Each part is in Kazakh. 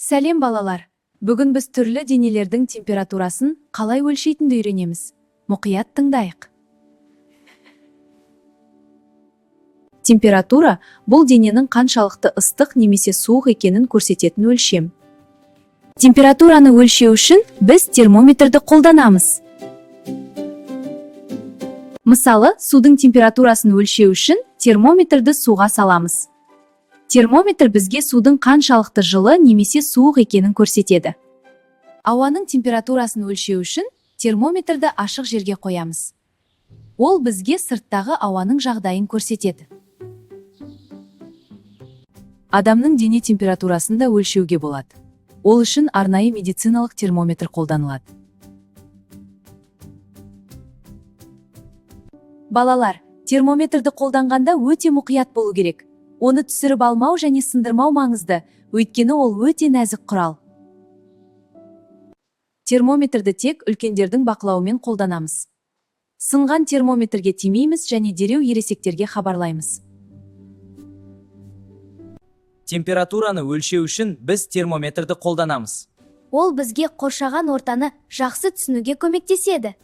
Сәлем балалар. Бүгін біз түрлі денелердің температурасын қалай өлшейтінді үйренеміз. Мұқият тыңдайық. Температура бұл дененің қаншалықты ыстық немесе суық екенін көрсететін өлшем. Температураны өлшеу үшін біз термометрді қолданамыз. Мысалы, судың температурасын өлшеу үшін термометрді суға саламыз. Термометр бізге судың қаншалықты жылы немесе суық екенін көрсетеді. Ауаның температурасын өлшеу үшін термометрді ашық жерге қоямыз. Ол бізге сырттағы ауаның жағдайын көрсетеді. Адамның дене температурасын да өлшеуге болады. Ол үшін арнайы медициналық термометр қолданылады. Балалар, термометрді қолданғанда өте мұқият болу керек. Оны түсіріп алмау және сындырмау маңызды, өйткені ол өте нәзік құрал. Термометрді тек үлкендердің бақылауымен қолданамыз. Сынған термометрге тимейміз және дереу ересектерге хабарлаймыз. Температураны өлшеу үшін біз термометрді қолданамыз. Ол бізге қоршаған ортаны жақсы түсінуге көмектеседі.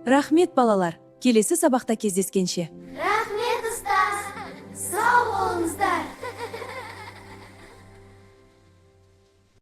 Рахмет балалар, келесі сабақта кездескенше. Рахмет ұстаз! Сау болыңыздар!